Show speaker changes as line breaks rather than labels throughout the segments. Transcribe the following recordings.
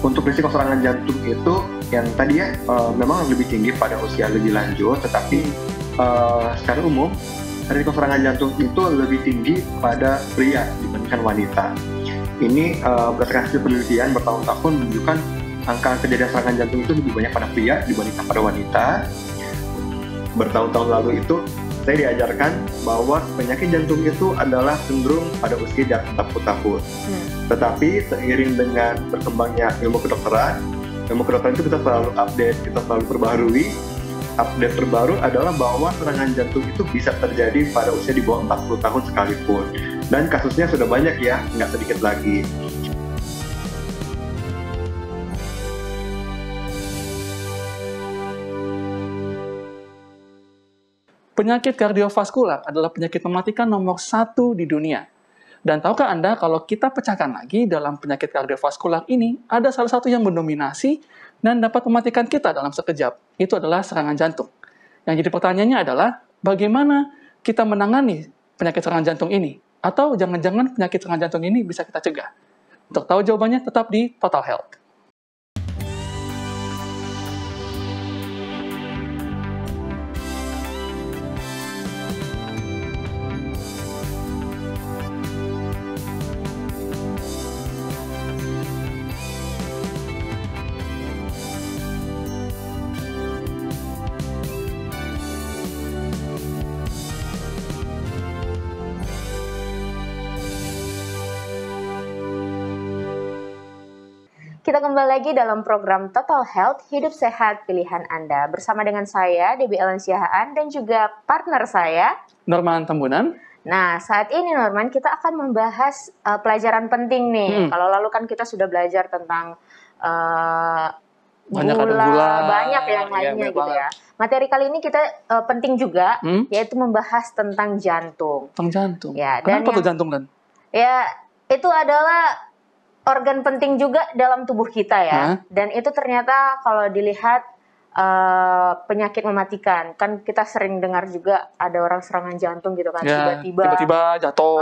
Untuk risiko serangan jantung itu yang tadi ya memang lebih tinggi pada usia lebih lanjut, tetapi secara umum risiko serangan jantung itu lebih tinggi pada pria dibandingkan wanita. Ini berdasarkan hasil penelitian bertahun-tahun menunjukkan angka kejadian serangan jantung itu lebih banyak pada pria dibandingkan pada wanita. Bertahun-tahun lalu itu saya diajarkan bahwa penyakit jantung itu adalah cenderung pada usia di atas 40 tahun. Tetapi seiring dengan berkembangnya ilmu kedokteran itu kita selalu update, kita selalu perbaharui. Update terbaru adalah bahwa serangan jantung itu bisa terjadi pada usia di bawah 40 tahun sekalipun. Dan kasusnya sudah banyak ya, nggak sedikit lagi.
Penyakit kardiovaskular adalah penyakit mematikan nomor 1 di dunia. Dan tahukah Anda kalau kita pecahkan lagi dalam penyakit kardiovaskular ini, ada salah satu yang mendominasi dan dapat mematikan kita dalam sekejap. Itu adalah serangan jantung. Yang jadi pertanyaannya adalah, bagaimana kita menangani penyakit serangan jantung ini? Atau jangan-jangan penyakit serangan jantung ini bisa kita cegah? Untuk tahu jawabannya, tetap di Total Health.
Kita kembali lagi dalam program Total Health, Hidup Sehat Pilihan Anda. Bersama dengan saya, Debbie Ellen Siahaan, dan juga partner saya,
Norman Tambunan.
Nah, saat ini Norman, kita akan membahas pelajaran penting nih. Kalau lalu kan kita sudah belajar tentang gula, banyak yang lainnya gitu ya. Materi kali ini kita penting juga, yaitu membahas tentang jantung.
Tentang jantung?
Ya,
kenapa tuh jantung, Dan?
Ya, itu adalah organ penting juga dalam tubuh kita ya. Dan itu ternyata kalau dilihat penyakit mematikan. Kan kita sering dengar juga ada orang serangan jantung gitu kan.
Tiba-tiba jatuh.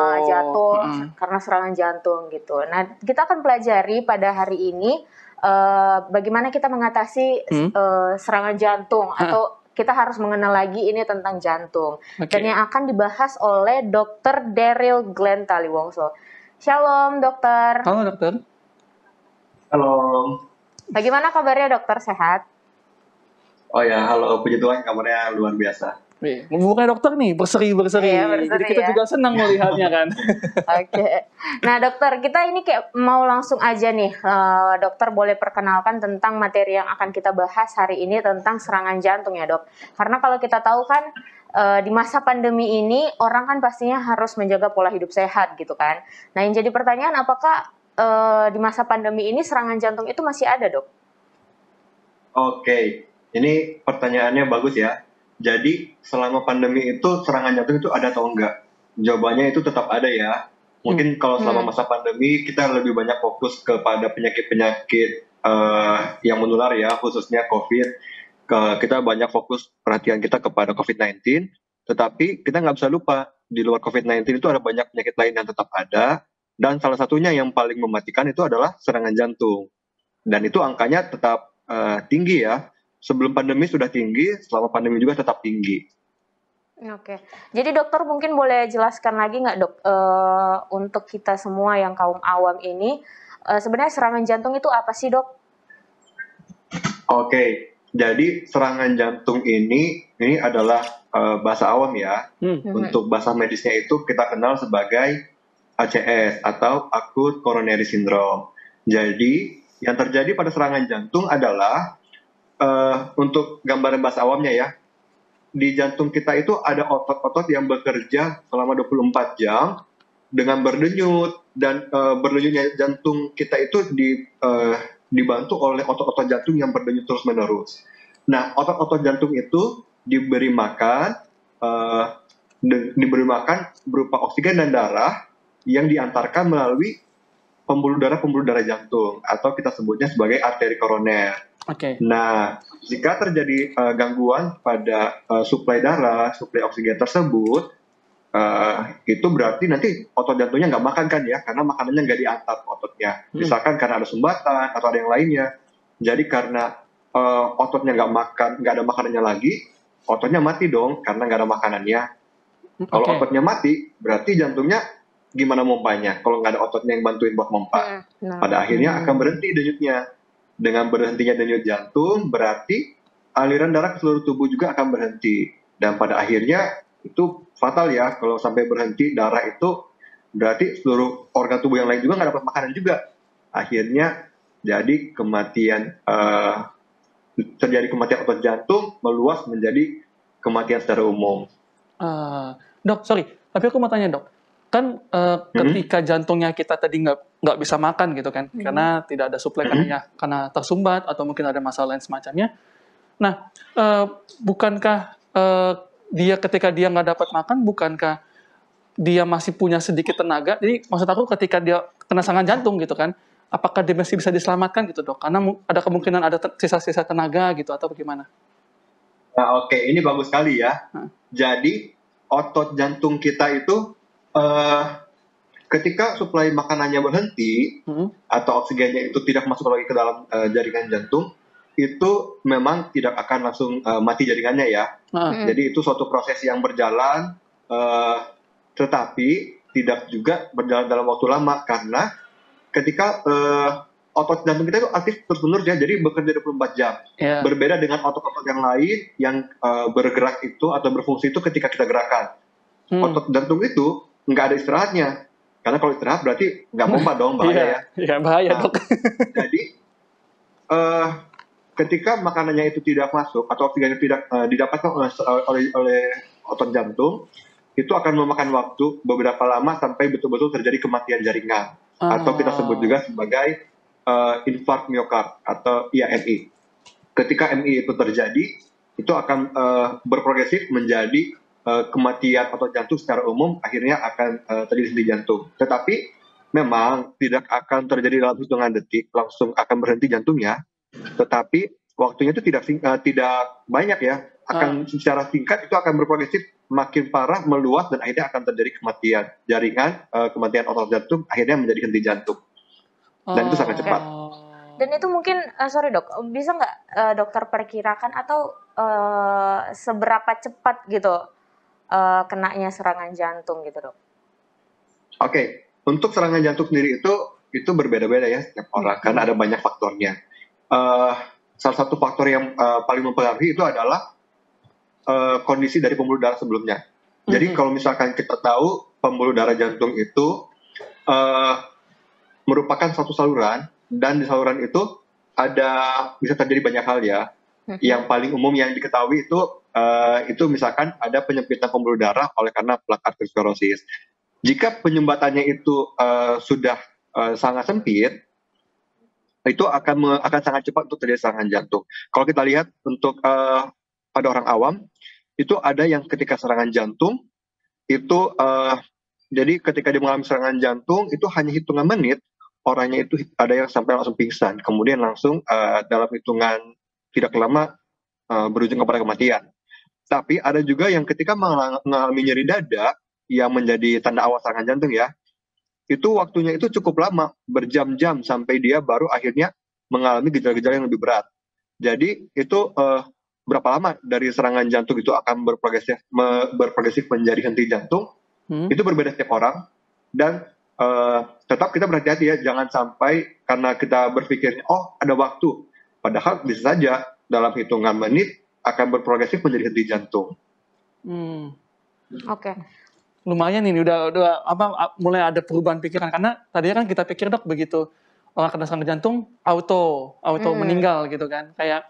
Karena serangan jantung gitu. Nah, kita akan pelajari pada hari ini bagaimana kita mengatasi serangan jantung. Atau kita harus mengenal lagi ini tentang jantung. Dan yang akan dibahas oleh Dr. Daryl Glenn Taliwongso. Shalom, dokter.
Halo, dokter.
Halo.
Bagaimana kabarnya, dokter? Sehat?
Oh ya, halo. Puji Tuhan, kabarnya luar biasa.
Bukan dokter nih, berseri-berseri. Jadi kita juga senang melihatnya kan.
Oke. Nah, dokter, kita ini kayak mau langsung aja nih. Dokter boleh perkenalkan tentang materi yang akan kita bahas hari ini tentang serangan jantung ya, dok. Karena kalau kita tahu kan, di masa pandemi ini orang kan pastinya harus menjaga pola hidup sehat gitu kan. Nah, yang jadi pertanyaan, apakah di masa pandemi ini serangan jantung itu masih ada, dok?
Oke, ini pertanyaannya bagus ya. Jadi selama pandemi itu serangan jantung itu ada atau enggak? Jawabannya itu tetap ada ya. Mungkin kalau selama masa pandemi kita lebih banyak fokus kepada penyakit-penyakit yang menular ya, khususnya COVID. Kita banyak fokus perhatian kita kepada COVID-19, tetapi kita nggak bisa lupa di luar COVID-19 itu ada banyak penyakit lain yang tetap ada, dan salah satunya yang paling mematikan itu adalah serangan jantung. Dan itu angkanya tetap tinggi ya. Sebelum pandemi sudah tinggi, selama pandemi juga tetap tinggi.
Oke, jadi dokter mungkin boleh jelaskan lagi nggak, dok, untuk kita semua yang kaum awam ini, sebenarnya serangan jantung itu apa sih, dok?
Oke. Jadi serangan jantung ini adalah bahasa awam ya. Untuk bahasa medisnya itu kita kenal sebagai ACS atau Acute Coronary Syndrome. Jadi yang terjadi pada serangan jantung adalah untuk gambaran bahasa awamnya ya, di jantung kita itu ada otot-otot yang bekerja selama 24 jam dengan berdenyut, dan berdenyutnya jantung kita itu dibantu oleh otot-otot jantung yang berdenyut terus-menerus. Nah, otot-otot jantung itu diberi makan berupa oksigen dan darah yang diantarkan melalui pembuluh darah jantung, atau kita sebutnya sebagai arteri koroner. Nah, jika terjadi gangguan pada suplai darah, suplai oksigen tersebut, itu berarti nanti otot jantungnya nggak makan kan ya, karena makanannya nggak diantar ke ototnya. Misalkan karena ada sumbatan atau ada yang lainnya. Jadi karena ototnya nggak ada makanannya lagi, ototnya mati dong karena nggak ada makanannya. Kalau ototnya mati, berarti jantungnya gimana mompanya? Kalau nggak ada ototnya yang bantuin buat mompa, pada akhirnya akan berhenti denyutnya. Dengan berhentinya denyut jantung, berarti aliran darah ke seluruh tubuh juga akan berhenti. Dan pada akhirnya itu fatal ya, kalau sampai berhenti darah itu, berarti seluruh organ tubuh yang lain juga nggak dapat makanan juga. Akhirnya jadi kematian, terjadi kematian otot jantung meluas menjadi kematian secara umum.
Dok, sorry, tapi aku mau tanya dok, kan ketika jantungnya kita tadi nggak bisa makan gitu kan, karena tidak ada suplai karena tersumbat atau mungkin ada masalah lain semacamnya. Nah, bukankah dia ketika dia nggak dapat makan, bukankah dia masih punya sedikit tenaga? Jadi maksud aku ketika dia kena serangan jantung gitu kan, apakah dia masih bisa diselamatkan gitu dok? Karena ada kemungkinan ada sisa-sisa tenaga gitu atau bagaimana?
Nah, oke, ini bagus sekali ya. Jadi otot jantung kita itu ketika suplai makanannya berhenti atau oksigennya itu tidak masuk lagi ke dalam jaringan jantung, itu memang tidak akan langsung mati jaringannya ya. Jadi itu suatu proses yang berjalan, tetapi tidak juga berjalan dalam waktu lama, karena ketika otot jantung kita itu aktif terus-menerus ya, jadi bekerja 24 jam. Berbeda dengan otot-otot yang lain yang bergerak itu atau berfungsi itu ketika kita gerakan. Otot jantung itu nggak ada istirahatnya, karena kalau istirahat berarti nggak pompa dong, bahaya ya.
Iya, bahaya dok.
Jadi ketika makanannya itu tidak masuk atau oksigen tidak didapatkan oleh otot jantung, itu akan memakan waktu beberapa lama sampai betul-betul terjadi kematian jaringan, atau kita sebut juga sebagai infark miokard atau MI. Ketika MI itu terjadi, itu akan berprogresif menjadi kematian otot jantung secara umum, akhirnya akan terjadi henti jantung. Tetapi memang tidak akan terjadi dalam hitungan detik, langsung akan berhenti jantungnya, tetapi waktunya itu tidak banyak ya, akan secara singkat itu akan berprogresif makin parah, meluas, dan akhirnya akan terjadi kematian jaringan, kematian otot jantung, akhirnya menjadi henti jantung. Dan itu sangat cepat.
Dan itu mungkin, sorry dok, bisa nggak dokter perkirakan atau seberapa cepat gitu kenanya serangan jantung gitu dok?
Oke, untuk serangan jantung sendiri itu berbeda-beda ya setiap orang, karena ada banyak faktornya. Salah satu faktor yang paling mempengaruhi itu adalah kondisi dari pembuluh darah sebelumnya. Jadi kalau misalkan kita tahu pembuluh darah jantung itu merupakan satu saluran, dan di saluran itu bisa terjadi banyak hal ya. Yang paling umum yang diketahui itu misalkan ada penyempitan pembuluh darah oleh karena plak arteriosklerosis. Jika penyumbatannya itu sudah sangat sempit, itu akan sangat cepat untuk terjadi serangan jantung. Kalau kita lihat untuk pada orang awam, itu ada yang ketika serangan jantung itu jadi ketika dia mengalami serangan jantung itu hanya hitungan menit, orangnya itu ada yang sampai langsung pingsan, kemudian langsung dalam hitungan tidak lama berujung kepada kematian. Tapi ada juga yang ketika mengalami nyeri dada yang menjadi tanda awal serangan jantung ya, itu waktunya itu cukup lama, berjam-jam, sampai dia baru akhirnya mengalami gejala-gejala yang lebih berat. Jadi itu berapa lama dari serangan jantung itu akan berprogresif menjadi henti jantung, itu berbeda setiap orang. Dan tetap kita berhati-hati ya, jangan sampai karena kita berpikirnya oh ada waktu, padahal bisa saja dalam hitungan menit akan berprogresif menjadi henti jantung.
Oke.
Lumayan ini udah mulai ada perubahan pikiran, karena tadinya kan kita pikir dok begitu orang kena serangan jantung auto meninggal gitu kan, kayak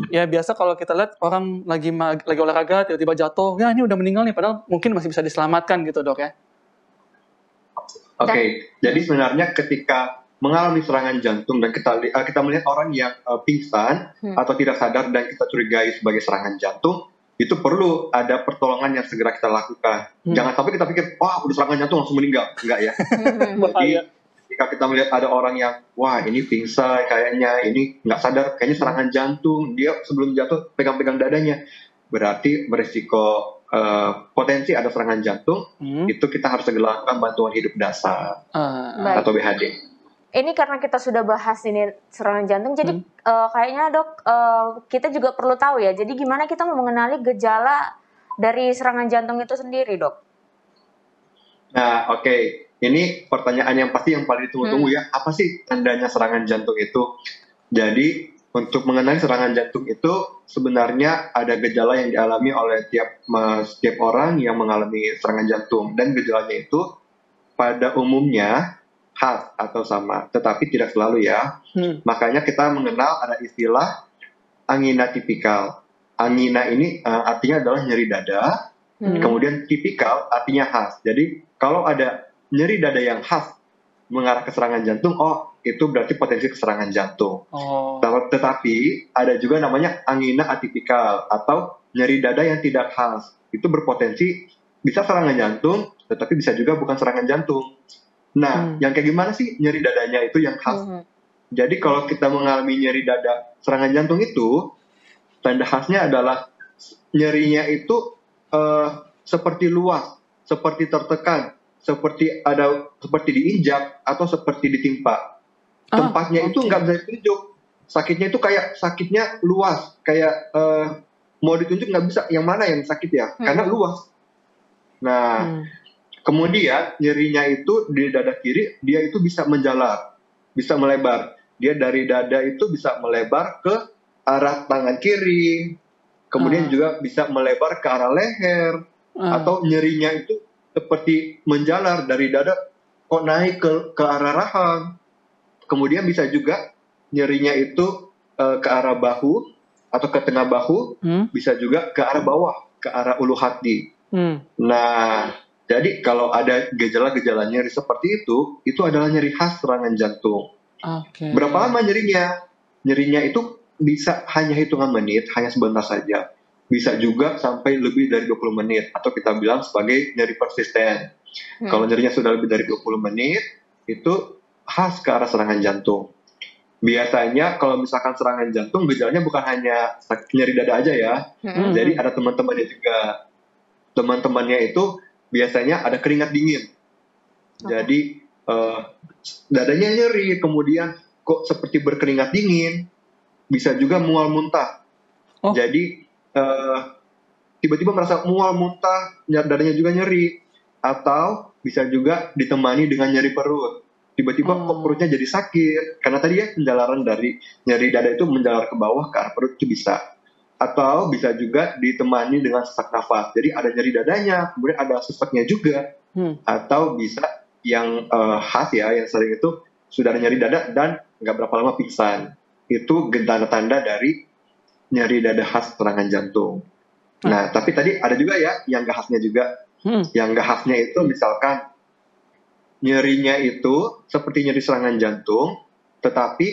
ya biasa kalau kita lihat orang lagi olahraga tiba-tiba jatuh, ya ini udah meninggal nih, padahal mungkin masih bisa diselamatkan gitu dok ya.
Oke. Jadi sebenarnya ketika mengalami serangan jantung dan kita melihat orang yang pingsan atau tidak sadar dan kita curigai sebagai serangan jantung, itu perlu ada pertolongan yang segera kita lakukan. Jangan sampai kita pikir, wah udah serangan jantung langsung meninggal. Enggak ya. Jadi jika kita melihat ada orang yang, wah ini pingsan kayaknya, ini nggak sadar, kayaknya serangan jantung, dia sebelum jatuh pegang-pegang dadanya, berarti beresiko potensi ada serangan jantung, itu kita harus segera lakukan bantuan hidup dasar atau BHD.
Ini karena kita sudah bahas ini serangan jantung, jadi kayaknya dok, kita juga perlu tahu ya. Jadi gimana kita mau mengenali gejala dari serangan jantung itu sendiri, dok?
Nah, oke. Ini pertanyaan yang pasti yang paling ditunggu-tunggu ya. Apa sih tandanya serangan jantung itu? Jadi, untuk mengenali serangan jantung itu sebenarnya ada gejala yang dialami oleh setiap orang yang mengalami serangan jantung. Dan gejalanya itu pada umumnya khas atau sama, tetapi tidak selalu ya. Makanya kita mengenal ada istilah angina tipikal. Angina ini artinya adalah nyeri dada, kemudian tipikal artinya khas. Jadi kalau ada nyeri dada yang khas mengarah ke serangan jantung, oh itu berarti potensi keserangan jantung. Tetapi ada juga namanya angina atipikal atau nyeri dada yang tidak khas. Itu berpotensi bisa serangan jantung, tetapi bisa juga bukan serangan jantung. Nah, yang kayak gimana sih nyeri dadanya itu yang khas? Jadi kalau kita mengalami nyeri dada serangan jantung itu, tanda khasnya adalah nyerinya itu seperti luas, seperti tertekan, seperti diinjak atau seperti ditimpa. Tempatnya itu nggak bisa ditunjuk. Sakitnya itu kayak sakitnya luas, kayak mau ditunjuk nggak bisa. Yang mana yang sakit ya? Karena luas. Nah, kemudian nyerinya itu di dada kiri dia itu bisa menjalar, bisa melebar. Dia dari dada itu bisa melebar ke arah tangan kiri, kemudian juga bisa melebar ke arah leher, atau nyerinya itu seperti menjalar dari dada kok naik ke arah rahang. Kemudian bisa juga nyerinya itu ke arah bahu atau ke tengah bahu, bisa juga ke arah bawah, ke arah ulu hati. Nah, jadi kalau ada gejala-gejala nyeri seperti itu adalah nyeri khas serangan jantung. Berapa lama nyerinya? Nyerinya itu bisa hanya hitungan menit, hanya sebentar saja. Bisa juga sampai lebih dari 20 menit atau kita bilang sebagai nyeri persisten. Kalau nyerinya sudah lebih dari 20 menit, itu khas ke arah serangan jantung. Biasanya kalau misalkan serangan jantung, gejalanya bukan hanya nyeri dada aja ya. Jadi ada teman-temannya juga. Teman-temannya itu biasanya ada keringat dingin. Jadi dadanya nyeri, kemudian kok seperti berkeringat dingin. Bisa juga mual muntah. Jadi tiba-tiba merasa mual muntah, dadanya juga nyeri, atau bisa juga ditemani dengan nyeri perut. Tiba-tiba kok perutnya jadi sakit, karena tadi ya penjalaran dari nyeri dada itu menjalar ke bawah ke arah perut itu bisa. Atau bisa juga ditemani dengan sesak nafas. Jadi ada nyeri dadanya, kemudian ada sesaknya juga. Atau bisa yang khas ya, yang sering itu sudah ada nyeri dada dan nggak berapa lama pingsan. Itu tanda-tanda dari nyeri dada khas serangan jantung. Nah, tapi tadi ada juga ya yang nggak khasnya juga. Yang nggak khasnya itu misalkan nyerinya itu seperti nyeri serangan jantung, tetapi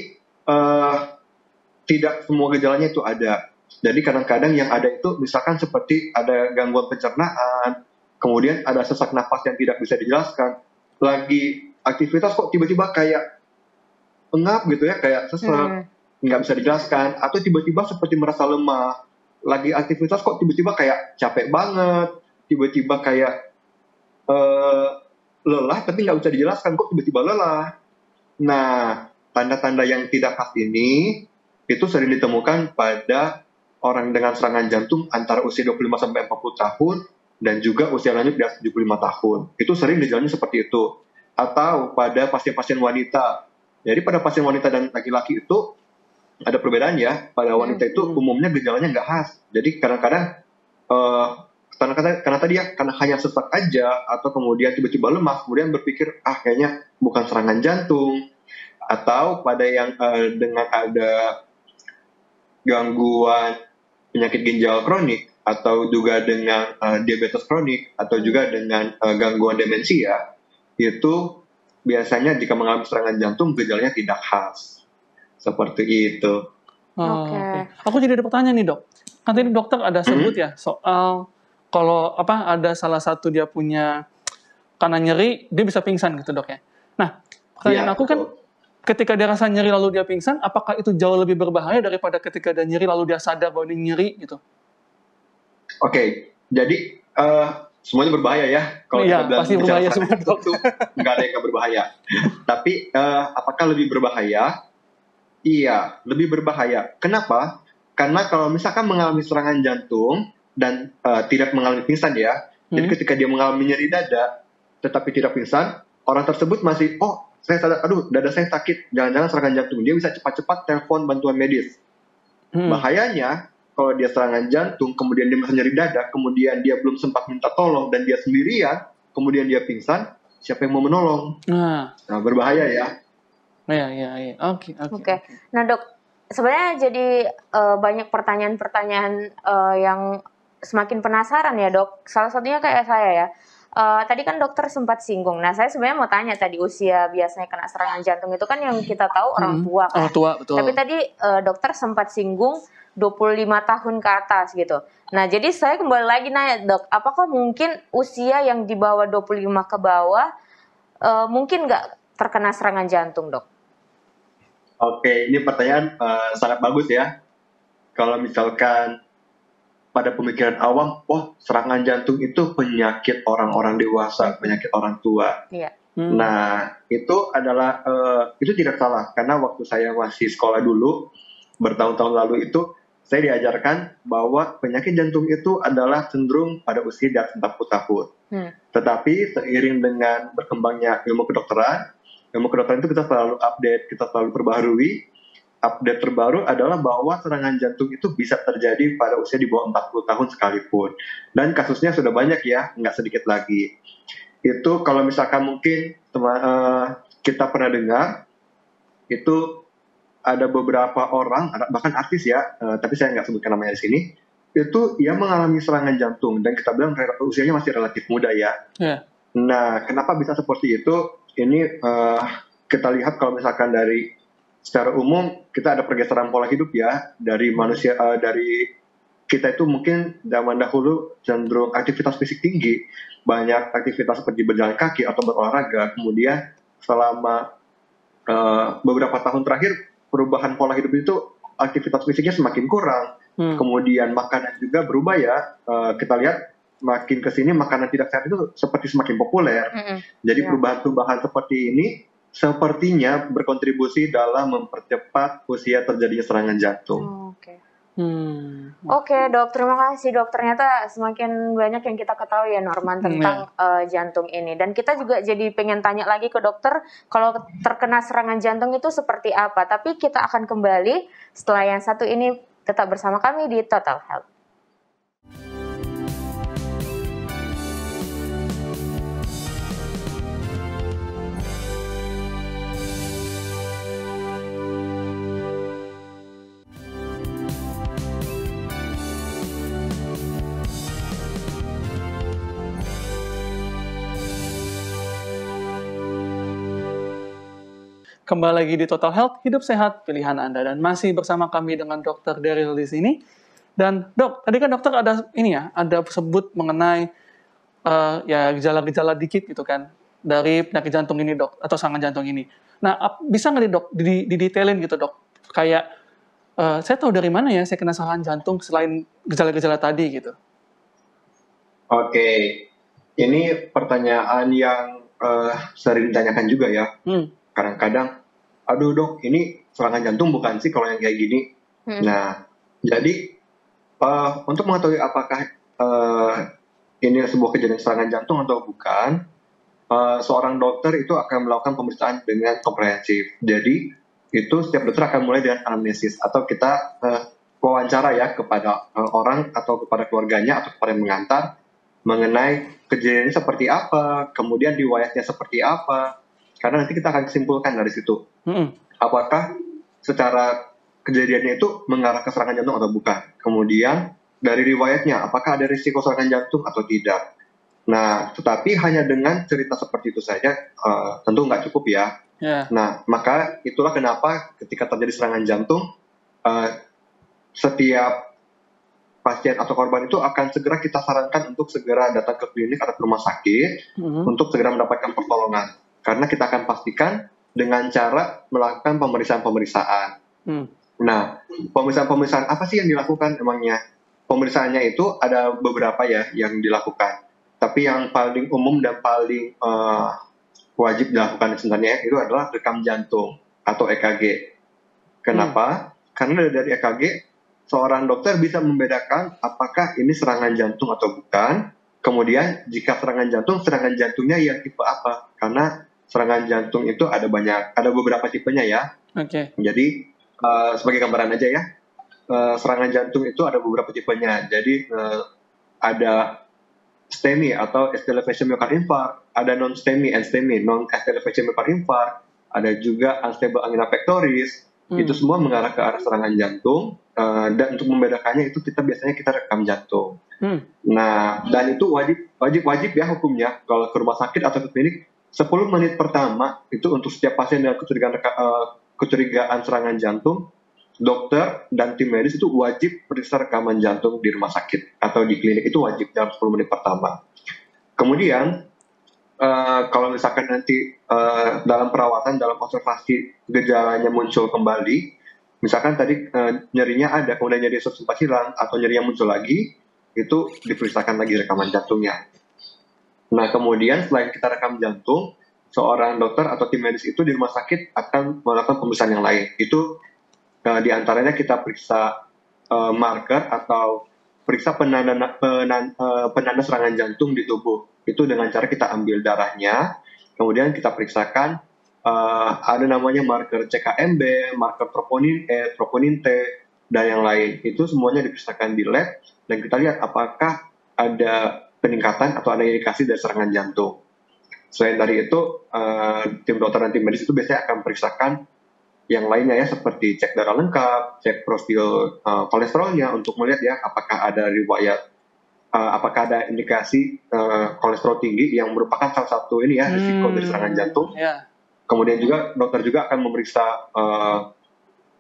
tidak semua gejalanya itu ada. Jadi kadang-kadang yang ada itu misalkan seperti ada gangguan pencernaan, kemudian ada sesak napas yang tidak bisa dijelaskan, lagi aktivitas kok tiba-tiba kayak engap gitu ya, kayak sesak, nggak bisa dijelaskan, atau tiba-tiba seperti merasa lemah, lagi aktivitas kok tiba-tiba kayak capek banget, tiba-tiba kayak lelah tapi nggak bisa dijelaskan kok tiba-tiba lelah. Nah, tanda-tanda yang tidak khas ini itu sering ditemukan pada orang dengan serangan jantung antara usia 25-40 tahun dan juga usia lanjut di atas 75 tahun. Itu sering gejalanya seperti itu. Atau pada pasien-pasien wanita. Jadi pada pasien wanita dan laki-laki itu ada perbedaan ya. Pada wanita itu umumnya gejalanya nggak khas. Jadi kadang-kadang karena tadi ya, karena hanya sesak aja atau kemudian tiba-tiba lemas, kemudian berpikir kayaknya bukan serangan jantung. Atau pada yang dengan ada gangguan penyakit ginjal kronik atau juga dengan diabetes kronik atau juga dengan gangguan demensia, itu biasanya jika mengalami serangan jantung gejalanya tidak khas. Seperti itu.
Okay. Aku jadi ada pertanyaan nih, Dok. Kan tadi dokter ada sebut ya soal kalau ada salah satu dia punya karena nyeri dia bisa pingsan gitu, Dok ya. Nah, pertanyaan aku kan ketika dia rasa nyeri lalu dia pingsan, apakah itu jauh lebih berbahaya daripada ketika dia nyeri lalu dia sadar bahwa dia nyeri gitu?
Oke, jadi Semuanya berbahaya ya. Kalau
Iya,
kita bilang
pasti berbahaya semua, Dok.
itu nggak ada yang nggak berbahaya. Tapi apakah lebih berbahaya? Iya, lebih berbahaya. Kenapa? Karena kalau misalkan mengalami serangan jantung dan tidak mengalami pingsan ya, jadi ketika dia mengalami nyeri dada, tetapi tidak pingsan, orang tersebut masih, saya sadar, aduh, dada saya sakit, jangan-jangan serangan jantung. Dia bisa cepat-cepat telepon bantuan medis. Bahayanya, kalau dia serangan jantung, kemudian dia masih nyeri dada, kemudian dia belum sempat minta tolong, dan dia sendirian, kemudian dia pingsan, siapa yang mau menolong? Nah, berbahaya ya.
Iya. Oke.
Nah dok, sebenarnya jadi banyak pertanyaan-pertanyaan yang semakin penasaran ya dok. Salah satunya kayak saya ya. Tadi kan dokter sempat singgung. Nah saya sebenarnya mau tanya tadi usia biasanya kena serangan jantung itu kan yang kita tahu orang tua kan.
Orang tua, betul.
Tapi tadi dokter sempat singgung 25 tahun ke atas gitu. Nah jadi saya kembali lagi nanya dok, apakah mungkin usia yang di bawah 25 ke bawah mungkin nggak terkena serangan jantung dok?
Oke, ini pertanyaan sangat bagus ya. Kalau misalkan pada pemikiran awam, serangan jantung itu penyakit orang-orang dewasa, penyakit orang tua.
Iya.
Nah, itu adalah itu tidak salah karena waktu saya masih sekolah dulu bertahun-tahun lalu itu saya diajarkan bahwa penyakit jantung itu adalah cenderung pada usia di atas 40 tahun. Tetapi seiring dengan berkembangnya ilmu kedokteran itu kita selalu update, kita selalu perbaharui. Update terbaru adalah bahwa serangan jantung itu bisa terjadi pada usia di bawah 40 tahun sekalipun. Dan kasusnya sudah banyak ya, nggak sedikit lagi. Itu kalau misalkan mungkin kita pernah dengar, itu ada beberapa orang, bahkan artis ya, tapi saya nggak sebutkan namanya di sini, itu ia mengalami serangan jantung. Dan kita bilang usianya masih relatif muda ya. Nah, kenapa bisa seperti itu? Ini kita lihat kalau misalkan dari secara umum kita ada pergeseran pola hidup ya dari manusia, dari kita itu mungkin zaman dahulu cenderung aktivitas fisik tinggi, banyak aktivitas seperti berjalan kaki atau berolahraga. Kemudian selama beberapa tahun terakhir perubahan pola hidup itu aktivitas fisiknya semakin kurang. Kemudian makanan juga berubah ya. Kita lihat makin kesini makanan tidak sehat itu seperti semakin populer. Jadi perubahan-perubahan seperti ini sepertinya berkontribusi dalam mempercepat usia terjadinya serangan jantung.
Oke dok, terima kasih dok. Ternyata semakin banyak yang kita ketahui ya Norman tentang jantung ini. Dan kita juga jadi pengen tanya lagi ke dokter kalau terkena serangan jantung itu seperti apa. Tapi kita akan kembali setelah yang satu ini. Tetap bersama kami di Total Health.
Kembali lagi di Total Health, hidup sehat, pilihan Anda. Dan masih bersama kami dengan Dr. Daryl di sini. Dan dok, tadi kan dokter ada ada sebut mengenai gejala-gejala dikit gitu kan dari penyakit jantung ini dok, atau serangan jantung ini. Nah, bisa nggak dok didetailin gitu dok? Kayak saya tahu dari mana ya saya kena serangan jantung selain gejala-gejala tadi gitu.
Oke, ini pertanyaan yang sering ditanyakan juga ya. Kadang-kadang, aduh dok, ini serangan jantung bukan sih kalau yang kayak gini. Nah, jadi untuk mengetahui apakah ini sebuah kejadian serangan jantung atau bukan, seorang dokter itu akan melakukan pemeriksaan dengan komprehensif. Jadi, itu setiap dokter akan mulai dengan anamnesis, atau kita wawancara ya kepada orang atau kepada keluarganya atau kepada yang mengantar mengenai kejadiannya seperti apa, kemudian riwayatnya seperti apa. Karena nanti kita akan simpulkan dari situ. Apakah secara kejadiannya itu mengarah ke serangan jantung atau bukan. Kemudian dari riwayatnya, apakah ada risiko serangan jantung atau tidak. Nah, tetapi hanya dengan cerita seperti itu saja tentu nggak cukup ya. Nah, maka itulah kenapa ketika terjadi serangan jantung, setiap pasien atau korban itu akan segera kita sarankan untuk segera datang ke klinik atau ke rumah sakit untuk segera mendapatkan pertolongan. Karena kita akan pastikan dengan cara melakukan pemeriksaan-pemeriksaan. Nah, pemeriksaan-pemeriksaan apa sih yang dilakukan emangnya? pemeriksaannya itu ada beberapa ya yang dilakukan. Tapi yang paling umum dan paling wajib dilakukan sebenarnya itu adalah rekam jantung atau EKG. Kenapa? Karena dari EKG seorang dokter bisa membedakan apakah ini serangan jantung atau bukan. Kemudian jika serangan jantungnya yang tipe apa? Karena serangan jantung itu ada beberapa tipenya ya.
Oke.
Jadi sebagai gambaran aja ya, serangan jantung itu ada beberapa tipenya. Jadi ada STEMI atau ST elevation myocard infarct, ada non-STEMI and STEMI, non-ST elevation myocard infarct, ada juga unstable angina pectoris. Itu semua mengarah ke arah serangan jantung, dan untuk membedakannya itu kita rekam jantung. Nah, dan itu wajib ya hukumnya kalau ke rumah sakit atau ke klinik 10 menit pertama itu untuk setiap pasien dengan kecurigaan serangan jantung, dokter dan tim medis itu wajib periksa rekaman jantung di rumah sakit atau di klinik, itu wajib dalam 10 menit pertama. Kemudian kalau misalkan nanti dalam perawatan, dalam observasi gejalanya muncul kembali, misalkan tadi nyerinya ada, kemudian nyeri sempat hilang atau nyerinya muncul lagi, itu diperiksakan lagi rekaman jantungnya. Nah, kemudian selain kita rekam jantung, seorang dokter atau tim medis itu di rumah sakit akan melakukan pemeriksaan yang lain. Itu diantaranya kita periksa marker atau periksa penanda serangan jantung di tubuh. Itu dengan cara kita ambil darahnya, kemudian kita periksakan ada namanya marker CKMB, marker troponin E, troponin T, dan yang lain. Itu semuanya diperiksakan di lab dan kita lihat apakah ada peningkatan atau ada indikasi dari serangan jantung. Selain dari itu, tim dokter dan tim medis itu biasanya akan periksakan yang lainnya ya, seperti cek darah lengkap, cek profil kolesterolnya untuk melihat ya apakah ada riwayat, apakah ada indikasi kolesterol tinggi yang merupakan salah satu risiko dari serangan jantung. Kemudian juga dokter juga akan memeriksa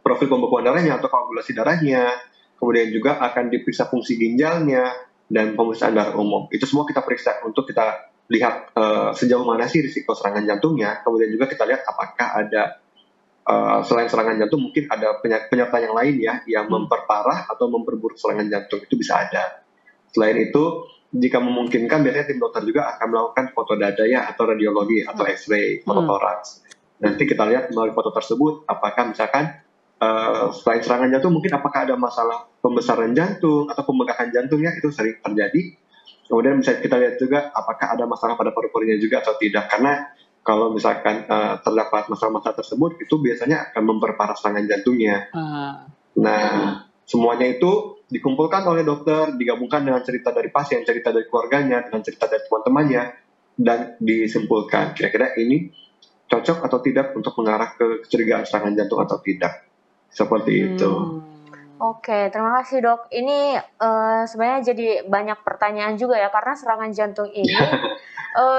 profil pembekuan darahnya atau koagulasi darahnya. Kemudian juga akan diperiksa fungsi ginjalnya dan pemeriksaan darah umum. Itu semua kita periksa untuk kita lihat sejauh mana sih risiko serangan jantungnya. Kemudian juga kita lihat apakah ada selain serangan jantung mungkin ada penyerta yang lain ya yang memperparah atau memperburuk serangan jantung, itu bisa ada. Selain itu, jika memungkinkan biasanya tim dokter juga akan melakukan foto dada ya atau radiologi atau X-ray, foto toraks. Nanti kita lihat melalui foto tersebut apakah misalkan selain serangan jantung mungkin apakah ada masalah pembesaran jantung atau pembengkakan jantungnya, itu sering terjadi. Kemudian bisa kita lihat juga apakah ada masalah pada paru-parunya juga atau tidak, karena kalau misalkan terdapat masalah-masalah tersebut itu biasanya akan memperparah serangan jantungnya. Nah, semuanya itu dikumpulkan oleh dokter, digabungkan dengan cerita dari pasien, cerita dari keluarganya, dengan cerita dari teman-temannya, dan disimpulkan kira-kira ini cocok atau tidak untuk mengarah ke kecurigaan serangan jantung atau tidak. Seperti itu.
Oke, terima kasih dok. Ini sebenarnya jadi banyak pertanyaan juga ya, karena serangan jantung ini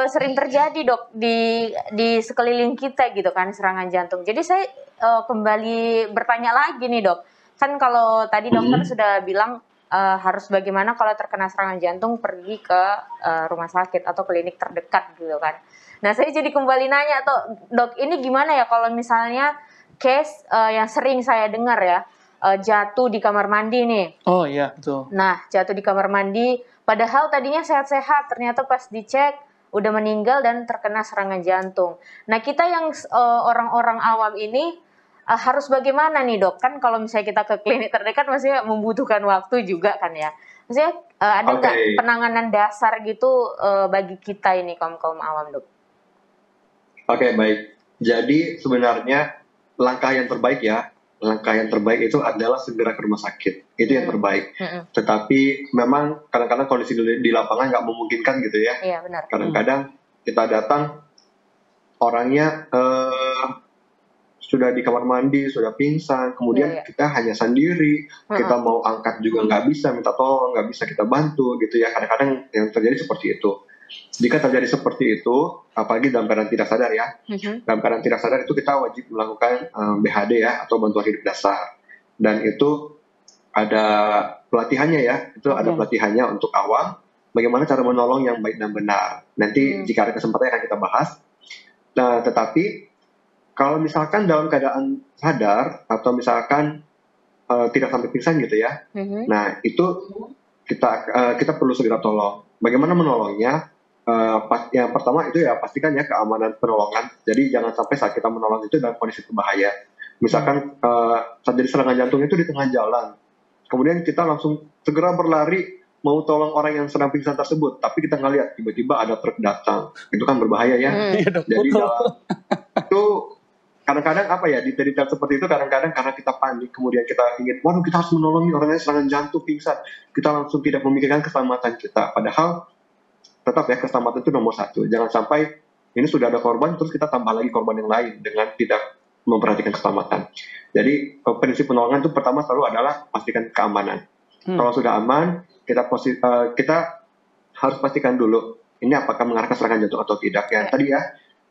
sering terjadi dok di sekeliling kita gitu kan, serangan jantung. Jadi saya kembali bertanya lagi nih dok. Kan kalau tadi dokter sudah bilang harus bagaimana kalau terkena serangan jantung pergi ke rumah sakit atau klinik terdekat gitu kan. Nah saya jadi kembali nanya dok, ini gimana ya kalau misalnya case yang sering saya dengar ya, jatuh di kamar mandi nih.
Oh iya, betul.
Nah, jatuh di kamar mandi, padahal tadinya sehat-sehat, ternyata pas dicek udah meninggal dan terkena serangan jantung. Nah, kita yang orang-orang awam ini harus bagaimana nih dok? Kan kalau misalnya kita ke klinik terdekat maksudnya membutuhkan waktu juga kan ya. Maksudnya ada nggak penanganan dasar gitu bagi kita ini kaum awam dok?
Oke, baik. Jadi sebenarnya langkah yang terbaik itu adalah segera ke rumah sakit. Itu yang terbaik. Tetapi memang kadang-kadang kondisi di lapangan nggak memungkinkan gitu ya.
Iya, benar.
Kadang-kadang kita datang, orangnya sudah di kamar mandi, sudah pingsan, kemudian kita hanya sendiri, kita mau angkat juga nggak bisa, minta tolong nggak bisa kita bantu gitu ya. Kadang-kadang yang terjadi seperti itu. Jika terjadi seperti itu, apalagi dalam keadaan tidak sadar ya, dalam keadaan tidak sadar itu kita wajib melakukan BHD ya, atau bantuan hidup dasar. Dan itu ada pelatihannya ya, itu ada pelatihannya untuk awam, bagaimana cara menolong yang baik dan benar. Nanti jika ada kesempatan akan kita bahas. Nah, tetapi kalau misalkan dalam keadaan sadar atau misalkan tidak sampai pingsan gitu ya, nah itu kita perlu segera tolong. Bagaimana menolongnya? Yang pertama itu ya pastikan ya keamanan penolongan. Jadi jangan sampai saat kita menolong itu dalam kondisi berbahaya. Misalkan terjadi serangan jantung itu di tengah jalan, kemudian kita langsung segera berlari mau tolong orang yang sedang pingsan tersebut, tapi kita nggak lihat tiba-tiba ada truk datang, itu kan berbahaya ya. Jadi itu kadang-kadang apa ya di detail seperti itu kadang-kadang karena kita panik, kemudian kita ingin, waduh kita harus menolong orangnya serangan jantung pingsan, kita langsung tidak memikirkan keselamatan kita. Padahal tetap ya keselamatan itu nomor satu. Jangan sampai ini sudah ada korban terus kita tambah lagi korban yang lain dengan tidak memperhatikan keselamatan. Jadi prinsip penolongan itu pertama selalu adalah pastikan keamanan. Kalau sudah aman, kita harus pastikan dulu ini apakah mengarah ke serangan jantung atau tidak. Yang tadi ya,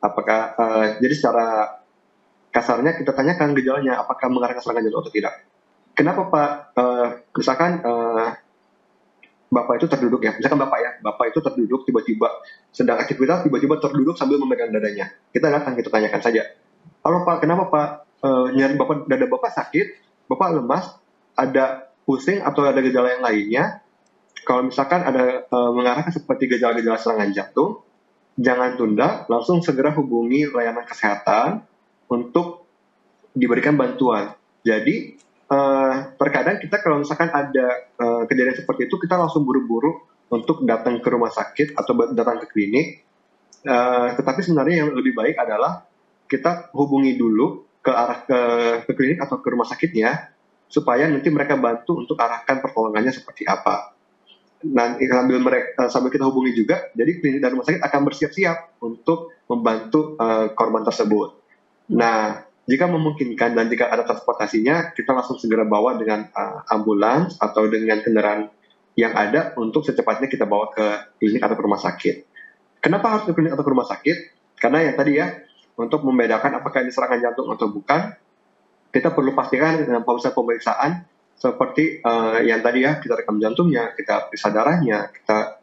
apakah jadi secara kasarnya kita tanyakan gejalanya apakah mengarah ke serangan jantung atau tidak. Kenapa Pak? Misalkan Bapak itu terduduk ya, misalkan Bapak itu terduduk tiba-tiba sedang aktivitas, tiba-tiba terduduk sambil memegang dadanya. Kita datang, kita tanyakan saja. Halo Pak, kenapa Pak? Nyari dada Bapak sakit, Bapak lemas, ada pusing atau ada gejala yang lainnya? Kalau misalkan ada mengarah seperti gejala-gejala serangan jantung, jangan tunda, langsung segera hubungi layanan kesehatan untuk diberikan bantuan. Jadi terkadang kita kalau misalkan ada kejadian seperti itu, kita langsung buru-buru untuk datang ke rumah sakit atau datang ke klinik. Tetapi sebenarnya yang lebih baik adalah kita hubungi dulu ke arah ke klinik atau ke rumah sakitnya, supaya nanti mereka bantu untuk arahkan pertolongannya seperti apa. Nanti sambil kita hubungi juga, jadi klinik dan rumah sakit akan bersiap-siap untuk membantu korban tersebut. Nah, jika memungkinkan dan jika ada transportasinya, kita langsung segera bawa dengan ambulans atau dengan kendaraan yang ada untuk secepatnya kita bawa ke klinik atau ke rumah sakit. Kenapa harus ke klinik atau ke rumah sakit? Karena yang tadi ya, untuk membedakan apakah ini serangan jantung atau bukan, kita perlu pastikan dengan pemeriksaan seperti yang tadi ya, kita rekam jantungnya, kita periksa darahnya, kita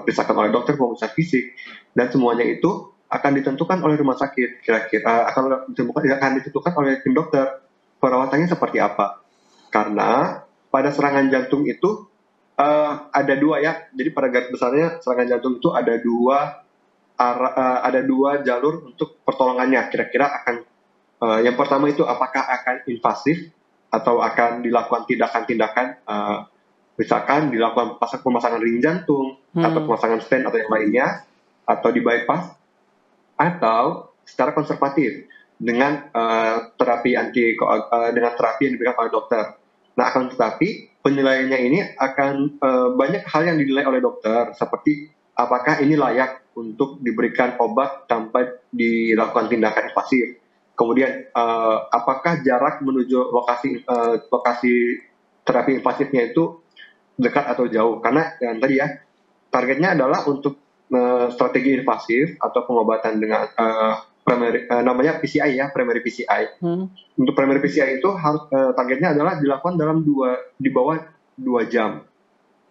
periksakan oleh dokter pemeriksaan fisik, dan semuanya itu akan ditentukan oleh rumah sakit, kira-kira akan ditentukan oleh tim dokter perawatannya seperti apa. Karena pada serangan jantung itu ada dua ya, jadi pada garis besarnya serangan jantung itu ada dua jalur untuk pertolongannya. Kira-kira akan yang pertama itu apakah akan invasif atau akan dilakukan tindakan-tindakan misalkan dilakukan pemasangan ring jantung atau pemasangan stent atau yang lainnya, atau di bypass, atau secara konservatif dengan terapi dengan terapi yang diberikan oleh dokter. Nah, akan tetapi penilaiannya ini akan banyak hal yang dinilai oleh dokter, seperti apakah ini layak untuk diberikan obat tanpa dilakukan tindakan invasif. Kemudian apakah jarak menuju lokasi terapi invasifnya itu dekat atau jauh? Karena yang tadi ya, targetnya adalah untuk strategi invasif atau pengobatan dengan namanya PCI ya, primary PCI. Untuk primary PCI itu harus targetnya adalah dilakukan di bawah 2 jam.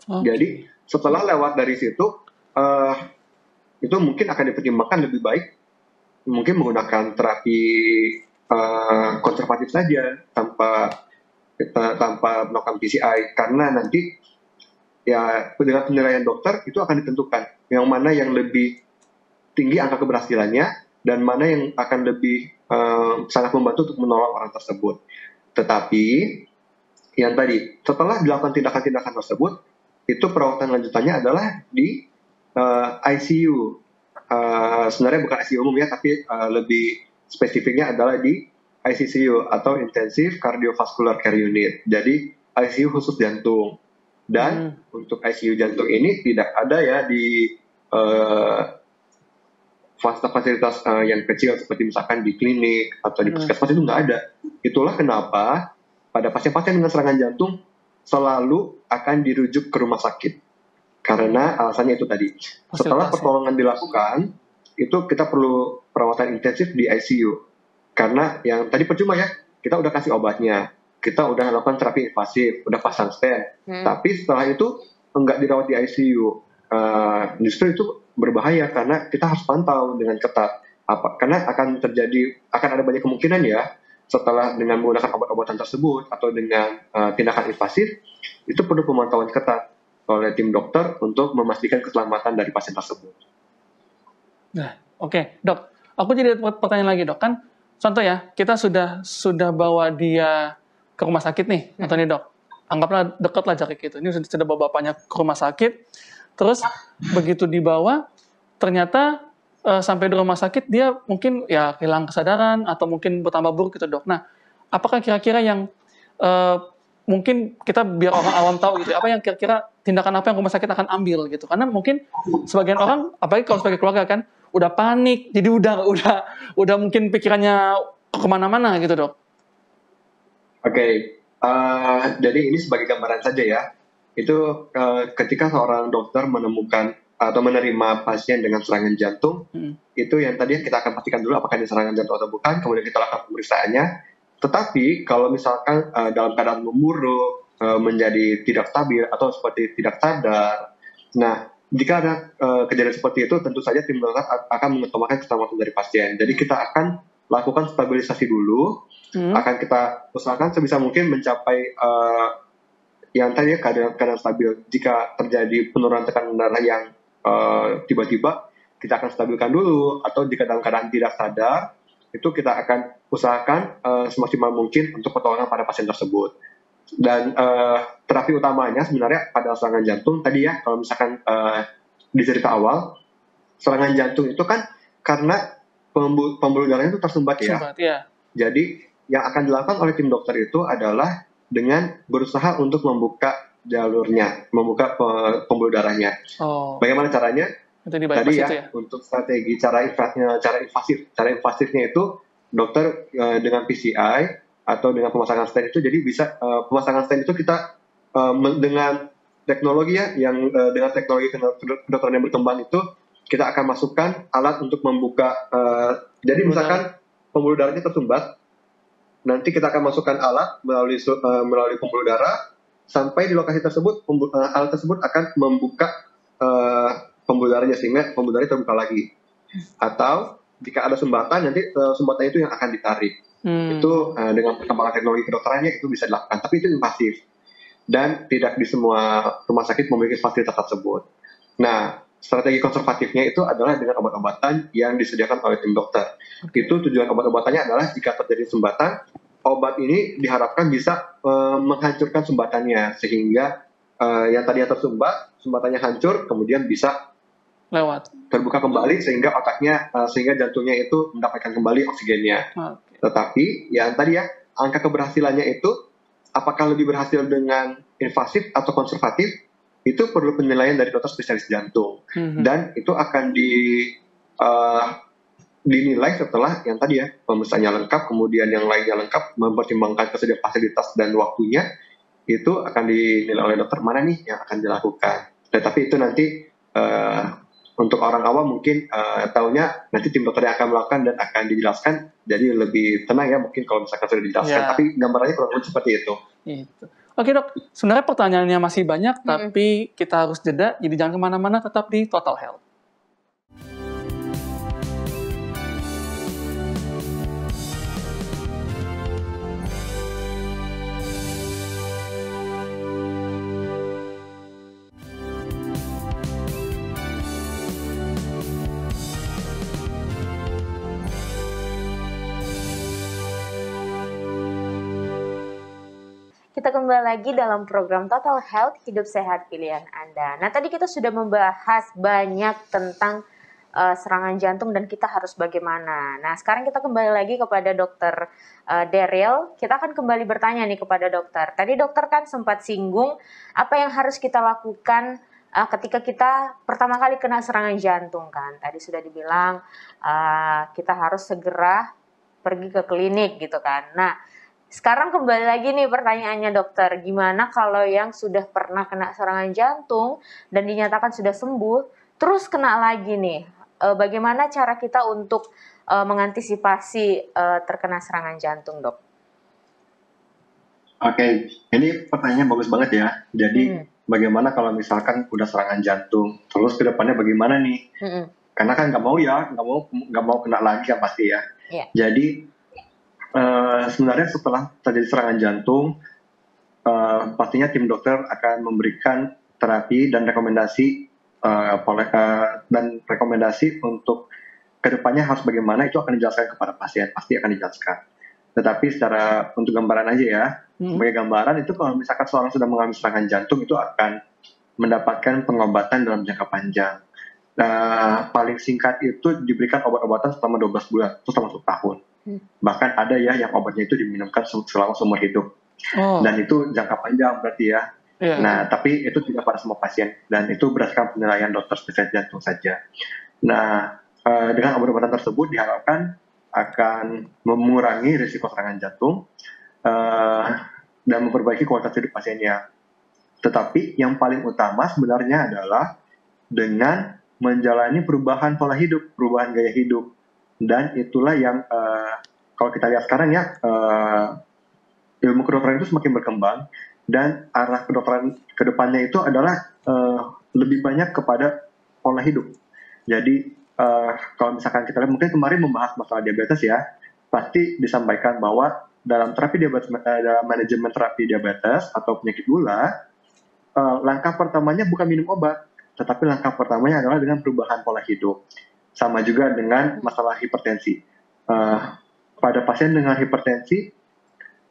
Jadi setelah lewat dari situ, itu mungkin akan dipertimbangkan lebih baik mungkin menggunakan terapi konservatif saja tanpa melakukan PCI, karena nanti ya dengan penilaian dokter itu akan ditentukan yang mana yang lebih tinggi angka keberhasilannya dan mana yang akan lebih sangat membantu untuk menolong orang tersebut. Tetapi yang tadi setelah dilakukan tindakan-tindakan tersebut, itu perawatan lanjutannya adalah di ICU. Sebenarnya bukan ICU umum ya, tapi lebih spesifiknya adalah di ICCU atau Intensive Cardiovascular Care Unit. Jadi ICU khusus jantung. Dan untuk ICU jantung ini tidak ada ya di fasilitas yang kecil seperti misalkan di klinik atau di puskesmas, itu nggak ada. Itulah kenapa pada pasien-pasien dengan serangan jantung selalu akan dirujuk ke rumah sakit. Karena alasannya itu tadi. Setelah pertolongan dilakukan, itu kita perlu perawatan intensif di ICU. Karena yang tadi percuma ya, kita udah kasih obatnya, kita udah lakukan terapi invasif, udah pasang stent. Tapi setelah itu enggak dirawat di ICU. Justru itu berbahaya karena kita harus pantau dengan ketat. Karena akan ada banyak kemungkinan ya, setelah dengan menggunakan obat-obatan tersebut atau dengan tindakan invasif, itu perlu pemantauan ketat. oleh tim dokter untuk memastikan keselamatan dari pasien tersebut.
Nah, oke, Dok. Aku jadi pertanyaan lagi, Dok. Kan contoh ya, kita sudah bawa dia ke rumah sakit nih, atau nih, Dok. Anggaplah deket lah jarak itu. Ini sudah bawa bapaknya ke rumah sakit. Terus begitu dibawa, ternyata sampai di rumah sakit dia mungkin ya hilang kesadaran atau mungkin bertambah buruk gitu, Dok. Nah, apakah kira-kira yang mungkin kita biar orang awam tahu gitu, apa yang kira-kira tindakan apa yang rumah sakit akan ambil gitu? Karena mungkin sebagian orang, apalagi kalau sebagai keluarga kan, udah panik, jadi udah mungkin pikirannya kemana-mana gitu, Dok.
Oke, jadi ini sebagai gambaran saja ya. Itu ketika seorang dokter menemukan atau menerima pasien dengan serangan jantung, itu yang tadi kita akan pastikan dulu apakah ini serangan jantung atau bukan, kemudian kita lakukan pemeriksaannya. Tetapi kalau misalkan dalam keadaan memburuk, menjadi tidak stabil atau seperti tidak sadar, nah jika ada kejadian seperti itu, tentu saja tim dokter akan mengutamakan keselamatan dari pasien. Jadi kita akan lakukan stabilisasi dulu, akan kita usahakan sebisa mungkin mencapai yang tadi keadaan stabil. Jika terjadi penurunan tekanan darah yang tiba-tiba, kita akan stabilkan dulu, atau jika dalam keadaan tidak sadar, itu kita akan usahakan semaksimal mungkin untuk pertolongan pada pasien tersebut. Dan terapi utamanya sebenarnya pada serangan jantung tadi ya, kalau misalkan di cerita awal, serangan jantung itu kan karena pembuluh darahnya itu tersumbat ya. Jadi yang akan dilakukan oleh tim dokter itu adalah dengan berusaha untuk membuka jalurnya, membuka pembuluh darahnya. Bagaimana caranya? Tadi ya, untuk strategi cara invasifnya itu dokter dengan PCI atau dengan pemasangan stent itu, jadi bisa pemasangan stent itu kita dengan teknologi ya, yang dengan teknologi kedokteran yang berkembang itu kita akan masukkan alat untuk membuka. Jadi misalkan pembuluh darahnya tersumbat, nanti kita akan masukkan alat melalui pembuluh darah sampai di lokasi tersebut, alat tersebut akan membuka pembuluh darahnya sehingga pembuluh darahnya terbuka lagi. Atau jika ada sumbatan, nanti sumbatan itu yang akan ditarik. Itu dengan perkembangan teknologi kedokterannya itu bisa dilakukan, tapi itu invasif dan tidak di semua rumah sakit memiliki fasilitas tersebut. Nah, strategi konservatifnya itu adalah dengan obat-obatan yang disediakan oleh tim dokter. Itu tujuan obat-obatannya adalah jika terjadi sumbatan, obat ini diharapkan bisa menghancurkan sumbatannya sehingga yang tadinya tersumbat, sumbatannya hancur, kemudian bisa terbuka kembali sehingga sehingga jantungnya itu mendapatkan kembali oksigennya. Tetapi yang tadi ya, angka keberhasilannya itu apakah lebih berhasil dengan invasif atau konservatif, itu perlu penilaian dari dokter spesialis jantung. Dan itu akan dinilai setelah yang tadi ya, pemeriksaannya lengkap, kemudian yang lainnya lengkap, mempertimbangkan kesediaan fasilitas dan waktunya, itu akan dinilai oleh dokter mana nih yang akan dilakukan. Tetapi itu nanti untuk orang awam mungkin tahunya nanti tim dokter yang akan melakukan dan akan dijelaskan, jadi lebih tenang ya mungkin kalau misalkan sudah dijelaskan. Tapi gambarannya kurang lebih seperti itu.
Oke dok, sebenarnya pertanyaannya masih banyak, tapi kita harus jeda, jadi jangan kemana-mana, tetap di Total Health.
Kita kembali lagi dalam program Total Health, hidup sehat pilihan Anda. Nah, tadi kita sudah membahas banyak tentang serangan jantung dan kita harus bagaimana. Nah, sekarang kita kembali lagi kepada Dokter Daryl. Kita akan kembali bertanya nih kepada dokter. Tadi dokter kan sempat singgung apa yang harus kita lakukan ketika kita pertama kali kena serangan jantung kan. Tadi sudah dibilang kita harus segera pergi ke klinik gitu kan. Nah, sekarang kembali lagi nih pertanyaannya dokter, gimana kalau yang sudah pernah kena serangan jantung dan dinyatakan sudah sembuh, terus kena lagi nih, bagaimana cara kita untuk mengantisipasi terkena serangan jantung, dok?
Oke, ini pertanyaannya bagus banget ya. Jadi bagaimana kalau misalkan udah serangan jantung, terus ke depannya bagaimana nih? Karena kan nggak mau kena lagi ya pasti ya.
Yeah.
Jadi sebenarnya setelah terjadi serangan jantung, pastinya tim dokter akan memberikan terapi dan rekomendasi untuk kedepannya harus bagaimana itu akan dijelaskan kepada pasien, pasti akan dijelaskan. Tetapi secara untuk gambaran aja ya, sebagai gambaran itu kalau misalkan seorang sudah mengalami serangan jantung itu akan mendapatkan pengobatan dalam jangka panjang. Paling singkat itu diberikan obat-obatan selama 12 bulan, atau selama 1 tahun. Bahkan ada ya yang obatnya itu diminumkan selama seumur hidup. Dan itu jangka panjang berarti ya. Nah, tapi itu tidak pada semua pasien, dan itu berdasarkan penilaian dokter spesialis jantung saja. Nah, dengan obat-obatan tersebut diharapkan akan mengurangi risiko serangan jantung dan memperbaiki kualitas hidup pasiennya. Tetapi yang paling utama sebenarnya adalah dengan menjalani perubahan pola hidup, perubahan gaya hidup. Dan itulah yang kalau kita lihat sekarang ya, ilmu kedokteran itu semakin berkembang, dan arah kedokteran kedepannya itu adalah lebih banyak kepada pola hidup. Jadi kalau misalkan kita lihat, mungkin kemarin membahas masalah diabetes ya, pasti disampaikan bahwa dalam terapi diabetes, dalam manajemen terapi diabetes atau penyakit gula, langkah pertamanya bukan minum obat, tetapi langkah pertamanya adalah dengan perubahan pola hidup. Sama juga dengan masalah hipertensi. Pada pasien dengan hipertensi,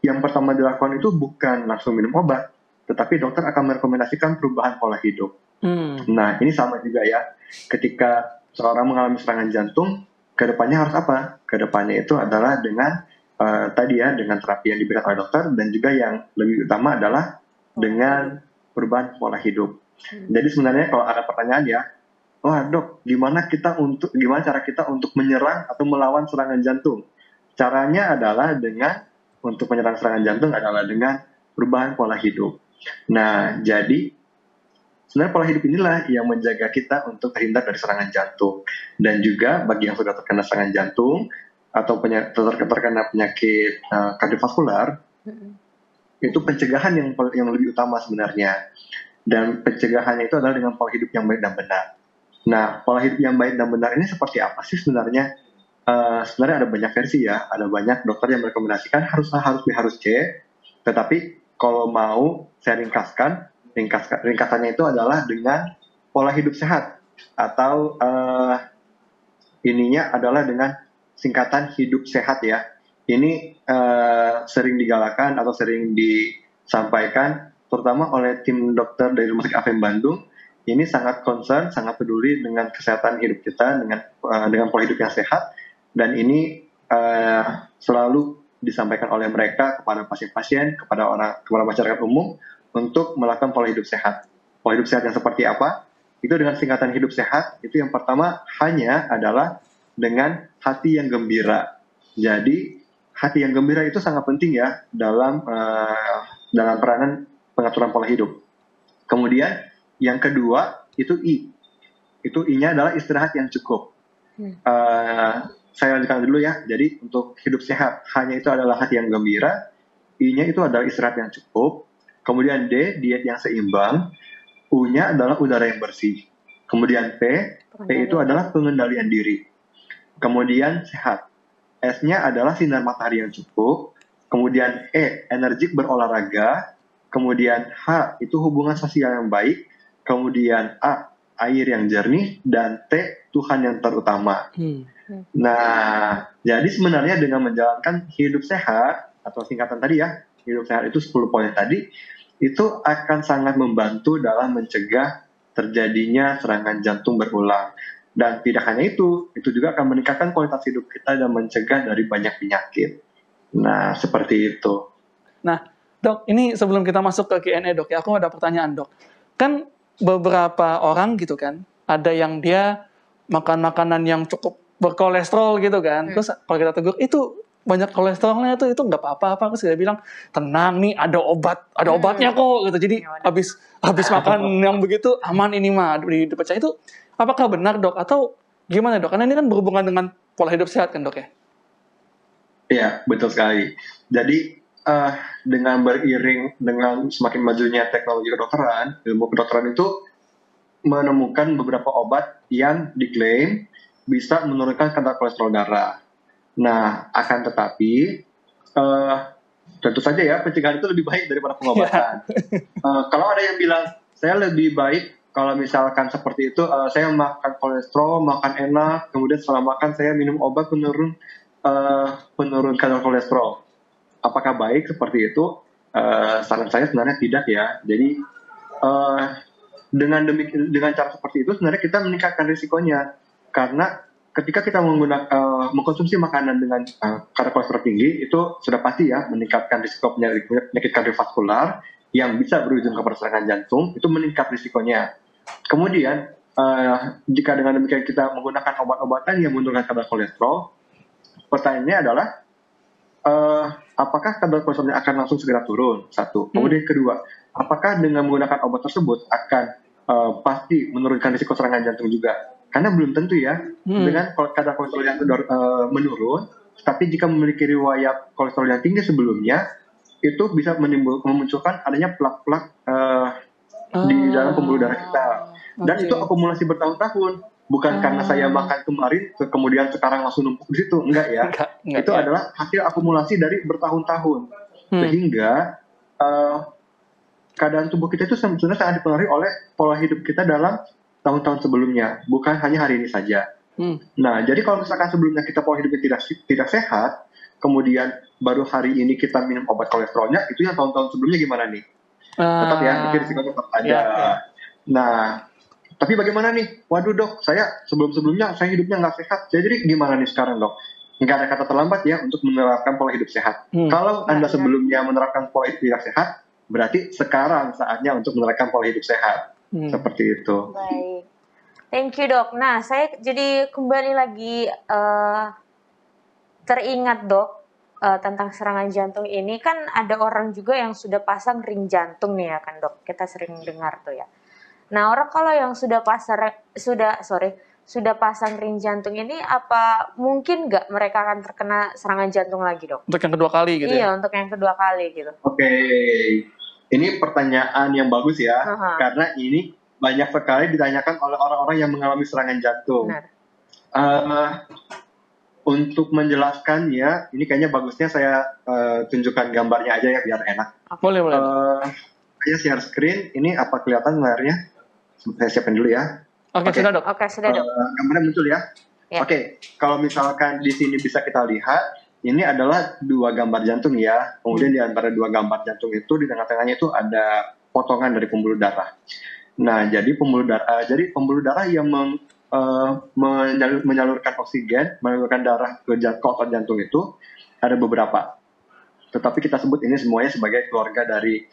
yang pertama dilakukan itu bukan langsung minum obat, tetapi dokter akan merekomendasikan perubahan pola hidup. Nah, ini sama juga ya. Ketika seorang mengalami serangan jantung, kedepannya harus apa? Kedepannya itu adalah dengan tadi ya, dengan terapi yang diberikan oleh dokter, dan juga yang lebih utama adalah dengan perubahan pola hidup. Jadi sebenarnya kalau ada pertanyaan ya, wah dok, gimana cara kita untuk menyerang atau melawan serangan jantung? Caranya adalah dengan untuk menyerang serangan jantung adalah dengan perubahan pola hidup. Nah, jadi sebenarnya pola hidup inilah yang menjaga kita untuk terhindar dari serangan jantung. Dan juga bagi yang sudah terkena serangan jantung atau terkena penyakit kardiovaskular, itu pencegahan yang lebih utama sebenarnya. Dan pencegahannya itu adalah dengan pola hidup yang baik dan benar. Nah, pola hidup yang baik dan benar ini seperti apa sih sebenarnya? Sebenarnya ada banyak versi ya, ada banyak dokter yang merekomendasikan harus A, harus B, harus C. Tetapi kalau mau saya ringkasannya itu adalah dengan pola hidup sehat, atau ininya adalah dengan singkatan hidup sehat ya. Ini sering digalakan atau sering disampaikan terutama oleh tim dokter dari Rumah Sakit AVM Bandung. Ini sangat concern, sangat peduli dengan kesehatan hidup kita, dengan pola hidup yang sehat, dan ini selalu disampaikan oleh mereka kepada pasien-pasien, kepada masyarakat umum untuk melakukan pola hidup sehat. Pola hidup sehat yang seperti apa? Itu dengan singkatan hidup sehat, itu yang pertama hanya adalah dengan hati yang gembira. Jadi hati yang gembira itu sangat penting ya dalam peranan pengaturan pola hidup. Kemudian yang kedua itu I. Itu I-nya adalah istirahat yang cukup. Saya lanjutkan dulu ya. Jadi untuk hidup sehat, hanya itu adalah hati yang gembira. I-nya itu adalah istirahat yang cukup. Kemudian D, diet yang seimbang. U-nya adalah udara yang bersih. Kemudian P itu adalah pengendalian diri. Kemudian sehat. S-nya adalah sinar matahari yang cukup. Kemudian E, energik berolahraga. Kemudian H, itu hubungan sosial yang baik. Kemudian A, air yang jernih. Dan T, Tuhan yang terutama. Nah, jadi sebenarnya dengan menjalankan hidup sehat, atau singkatan tadi ya, hidup sehat itu 10 poin tadi, itu akan sangat membantu dalam mencegah terjadinya serangan jantung berulang. Dan tidak hanya itu juga akan meningkatkan kualitas hidup kita dan mencegah dari banyak penyakit. Nah, seperti itu.
Nah, dok, ini sebelum kita masuk ke Q&A dok, ya aku ada pertanyaan dok. Kan beberapa orang gitu kan, ada yang dia makan makanan yang cukup berkolesterol gitu kan. Terus kalau kita tegur, itu banyak kolesterolnya itu nggak apa-apa. Terus dia bilang, tenang nih, ada obatnya kok gitu. Jadi habis makan yang begitu aman ini mah dipercaya. Itu apakah benar dok atau gimana dok? Karena ini kan berhubungan dengan pola hidup sehat kan dok ya?
Iya, betul sekali. Jadi dengan beriring dengan semakin majunya teknologi kedokteran, ilmu kedokteran itu menemukan beberapa obat yang diklaim bisa menurunkan kadar kolesterol darah. Nah, akan tetapi tentu saja ya pencegahan itu lebih baik daripada pengobatan. Kalau ada yang bilang saya lebih baik kalau misalkan seperti itu, saya makan kolesterol, makan enak, kemudian setelah makan saya minum obat penurun kadar kolesterol. Apakah baik seperti itu? Saran saya sebenarnya tidak ya. Jadi dengan cara seperti itu sebenarnya kita meningkatkan risikonya, karena ketika kita mengkonsumsi makanan dengan kadar kolesterol tinggi itu sudah pasti ya meningkatkan risiko penyakit kardiovaskular yang bisa berujung kepada serangan jantung, itu meningkat risikonya. Kemudian jika dengan demikian kita menggunakan obat-obatan yang menurunkan kadar kolesterol, pertanyaannya adalah apakah kadar kolesterolnya akan langsung segera turun? Satu. Kemudian kedua, apakah dengan menggunakan obat tersebut akan pasti menurunkan risiko serangan jantung juga? Karena belum tentu ya, dengan kadar kolesterol yang menurun, tapi jika memiliki riwayat kolesterol yang tinggi sebelumnya, itu bisa memunculkan adanya plak-plak di dalam pembuluh darah kita. Dan itu akumulasi bertahun-tahun. Bukan karena saya makan kemarin, kemudian sekarang langsung numpuk di situ. Enggak ya. Itu adalah hasil akumulasi dari bertahun-tahun. Sehingga keadaan tubuh kita itu sebenarnya sangat dipengaruhi oleh pola hidup kita dalam tahun-tahun sebelumnya, bukan hanya hari ini saja. Nah, jadi kalau misalkan sebelumnya kita pola hidupnya tidak sehat, kemudian baru hari ini kita minum obat kolesterolnya, itu yang tahun-tahun sebelumnya gimana nih? Tetap ya, itu risikonya tetap ada. Nah, tapi bagaimana nih? Waduh dok, saya sebelumnya saya hidupnya nggak sehat, jadi gimana nih sekarang dok? Nggak ada kata terlambat ya untuk menerapkan pola hidup sehat. Kalau Anda sebelumnya menerapkan pola hidup tidak sehat, berarti sekarang saatnya untuk menerapkan pola hidup sehat. Seperti itu.
Baik. Thank you dok. Nah, saya jadi kembali lagi teringat dok tentang serangan jantung ini. Kan ada orang juga yang sudah pasang ring jantung nih ya kan dok. Kita sering dengar tuh ya. Nah, orang kalau yang sudah pasang ring jantung ini, apa mungkin nggak mereka akan terkena serangan jantung lagi dok?
Untuk yang kedua kali gitu ya?
Iya, untuk yang kedua kali gitu.
Oke. Ini pertanyaan yang bagus ya, karena ini banyak sekali ditanyakan oleh orang-orang yang mengalami serangan jantung. Untuk menjelaskannya, ini kayaknya bagusnya saya tunjukkan gambarnya aja ya biar enak.
Boleh.
Saya share screen, ini apa kelihatan layarnya? Saya siapin dulu ya.
Oke, sudah dok.
Gambarnya muncul ya. Oke, kalau misalkan di sini bisa kita lihat, ini adalah dua gambar jantung ya. Kemudian di antara dua gambar jantung itu di tengah-tengahnya itu ada potongan dari pembuluh darah. Nah, jadi pembuluh darah yang menyalurkan oksigen, menyalurkan darah ke otot jantung itu ada beberapa. Tetapi kita sebut ini semuanya sebagai keluarga dari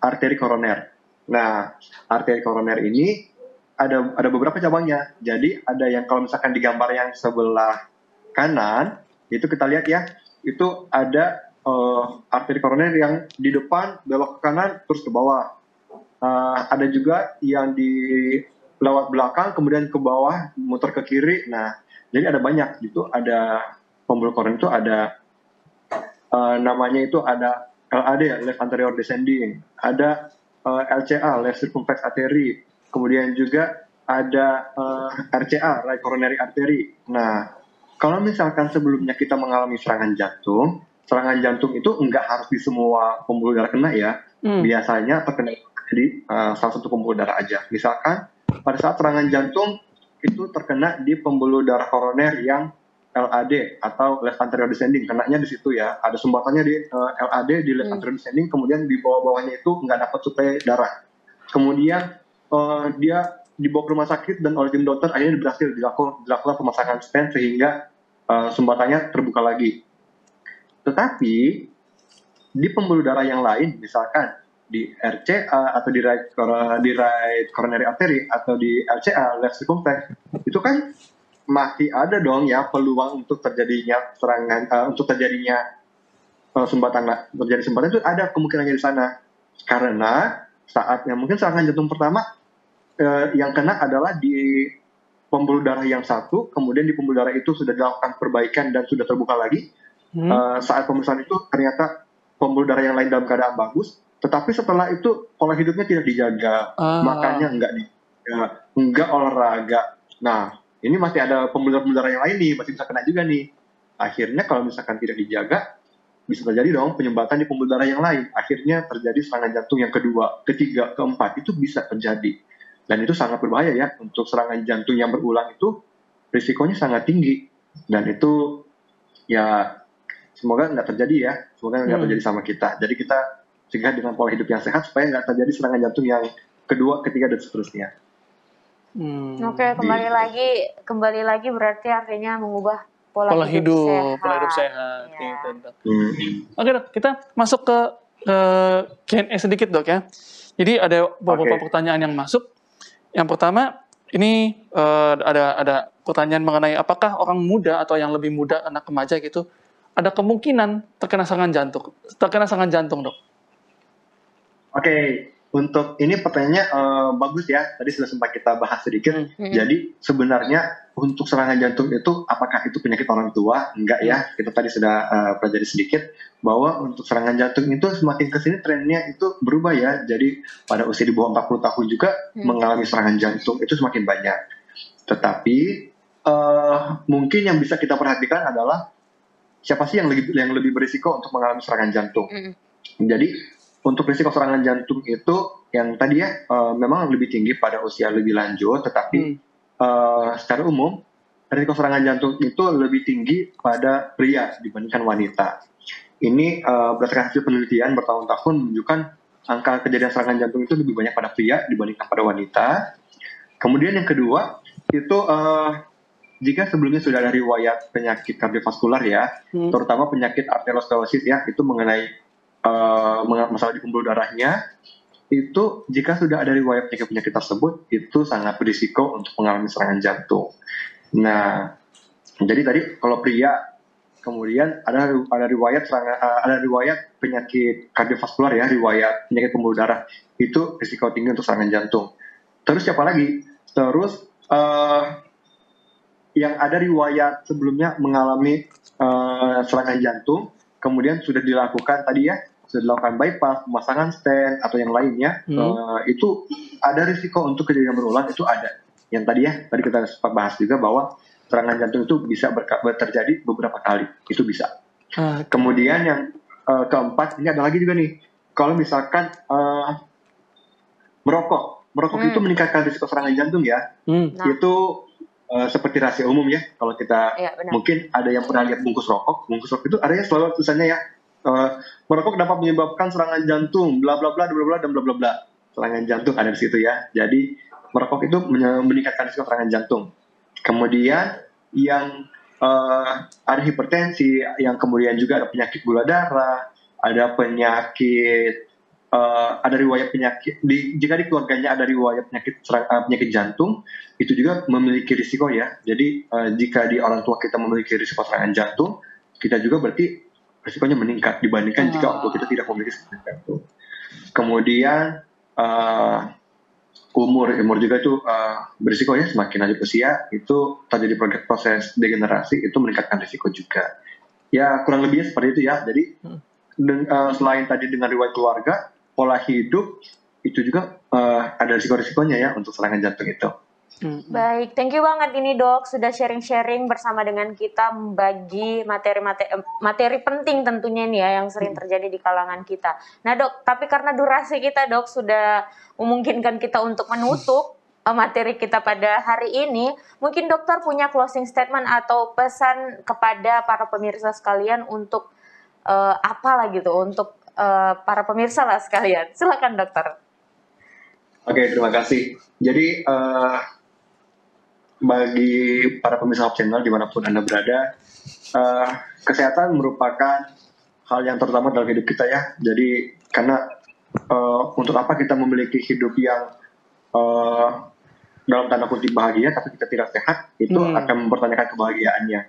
arteri koroner. Nah, arteri koroner ini ada beberapa cabangnya. Jadi ada yang kalau misalkan di gambar yang sebelah kanan itu kita lihat ya, itu ada arteri koroner yang di depan belok ke kanan terus ke bawah. Ada juga yang di lewat belakang kemudian ke bawah muter ke kiri. Nah, jadi ada banyak gitu. Ada pembuluh koroner itu ada namanya itu ada LAD, left anterior descending, ada LCA, left circumflex artery, kemudian juga ada RCA, right coronary artery. Nah, kalau misalkan sebelumnya kita mengalami serangan jantung itu enggak harus di semua pembuluh darah kena ya. Biasanya terkena di salah satu pembuluh darah aja. Misalkan pada saat serangan jantung itu terkena di pembuluh darah koroner yang LAD atau left anterior descending, kenanya di situ ya. Ada sumbatannya di LAD di left anterior descending, kemudian di bawah-bawahnya itu nggak dapat suplai darah. Kemudian dia dibawa ke rumah sakit dan oleh tim dokter akhirnya berhasil dilakukan pemasangan stent sehingga sumbatannya terbuka lagi. Tetapi di pembuluh darah yang lain, misalkan di RCA atau di right coronary artery atau di LCA left circumflex, itu kan masih ada dong ya peluang untuk terjadinya serangan, untuk terjadinya sumbatan itu ada kemungkinannya di sana. Karena saatnya mungkin serangan jantung pertama yang kena adalah di pembuluh darah yang satu, kemudian di pembuluh darah itu sudah dilakukan perbaikan dan sudah terbuka lagi. Saat pemeriksaan itu ternyata pembuluh darah yang lain dalam keadaan bagus, tetapi setelah itu pola hidupnya tidak dijaga, makannya enggak olahraga. Nah, ini masih ada pembuluh darah yang lain nih, masih bisa kena juga nih. Akhirnya kalau misalkan tidak dijaga, bisa terjadi dong penyumbatan di pembuluh darah yang lain. Akhirnya terjadi serangan jantung yang kedua, ketiga, keempat, itu bisa terjadi. Dan itu sangat berbahaya ya, untuk serangan jantung yang berulang itu risikonya sangat tinggi. Dan itu ya semoga nggak terjadi ya, semoga nggak terjadi sama kita. Jadi kita cegah dengan pola hidup yang sehat supaya nggak terjadi serangan jantung yang kedua, ketiga, dan seterusnya.
Oke, kembali lagi berarti artinya mengubah pola hidup
sehat.
Ya.
Gitu, Dok. Oke, Dok, kita masuk ke Q&A sedikit, Dok ya. Jadi ada beberapa pertanyaan yang masuk. Yang pertama, ini ada pertanyaan mengenai apakah orang muda atau yang lebih muda, anak remaja gitu, ada kemungkinan terkena serangan jantung, Dok?
Oke, untuk ini pertanyaannya bagus ya. Tadi sudah sempat kita bahas sedikit. Jadi sebenarnya untuk serangan jantung itu apakah itu penyakit orang tua? Enggak ya. Kita tadi sudah pelajari sedikit bahwa untuk serangan jantung itu semakin kesini trennya itu berubah ya. Jadi pada usia di bawah 40 tahun juga mengalami serangan jantung itu semakin banyak. Tetapi mungkin yang bisa kita perhatikan adalah siapa sih yang lebih berisiko untuk mengalami serangan jantung. Jadi untuk risiko serangan jantung itu yang tadi ya memang lebih tinggi pada usia lebih lanjut, tetapi secara umum risiko serangan jantung itu lebih tinggi pada pria dibandingkan wanita. Ini berdasarkan hasil penelitian bertahun-tahun menunjukkan angka kejadian serangan jantung itu lebih banyak pada pria dibandingkan pada wanita. Kemudian yang kedua itu jika sebelumnya sudah ada riwayat penyakit kardiovaskular ya, terutama penyakit arteriosklerosis ya, itu mengenai masalah di pembuluh darahnya, itu jika sudah ada riwayat penyakit tersebut itu sangat berisiko untuk mengalami serangan jantung. Nah, jadi tadi kalau pria kemudian ada riwayat penyakit kardiovaskular ya, riwayat penyakit pembuluh darah, itu risiko tinggi untuk serangan jantung. Terus siapa lagi? Terus yang ada riwayat sebelumnya mengalami serangan jantung, kemudian sudah dilakukan tadi ya, sudah dilakukan bypass, pemasangan stent atau yang lainnya, itu ada risiko untuk kejadian berulang, itu ada. Yang tadi kita sempat bahas juga bahwa serangan jantung itu bisa terjadi beberapa kali, itu bisa. Kemudian yang keempat, ini ada lagi juga nih, kalau misalkan merokok itu meningkatkan risiko serangan jantung ya. Itu seperti rahasia umum ya, kalau kita mungkin ada yang pernah lihat bungkus rokok itu ada ya selalu tulisannya ya, merokok dapat menyebabkan serangan jantung, bla bla bla bla bla dan bla bla bla. Serangan jantung ada di situ ya. Jadi merokok itu meningkatkan risiko serangan jantung. Kemudian yang ada hipertensi, yang kemudian juga ada penyakit gula darah, ada penyakit, ada riwayat penyakit. Jika di keluarganya ada riwayat penyakit jantung, itu juga memiliki risiko ya. Jadi jika di orang tua kita memiliki risiko serangan jantung, kita juga berarti risikonya meningkat dibandingkan jika orang tua kita tidak memiliki serangan jantung. Kemudian umur juga itu berisiko ya, semakin lanjut usia itu terjadi proses degenerasi, itu meningkatkan risiko juga. Ya kurang lebihnya seperti itu ya. Jadi selain tadi dengan riwayat keluarga, pola hidup itu juga ada risiko-risikonya ya untuk serangan jantung itu.
Baik, thank you banget ini Dok sudah sharing-sharing bersama dengan kita, membagi materi penting tentunya nih ya yang sering terjadi di kalangan kita. Nah Dok, tapi karena durasi kita Dok sudah memungkinkan kita untuk menutup materi kita pada hari ini, mungkin dokter punya closing statement atau pesan kepada para pemirsa sekalian untuk apalah gitu, untuk para pemirsa lah sekalian. Silakan dokter.
Oke, terima kasih. Jadi bagi para pemirsa Hope Channel dimanapun Anda berada, kesehatan merupakan hal yang terutama dalam hidup kita ya. Jadi karena untuk apa kita memiliki hidup yang dalam tanda kutip bahagia tapi kita tidak sehat, itu akan mempertanyakan kebahagiaannya.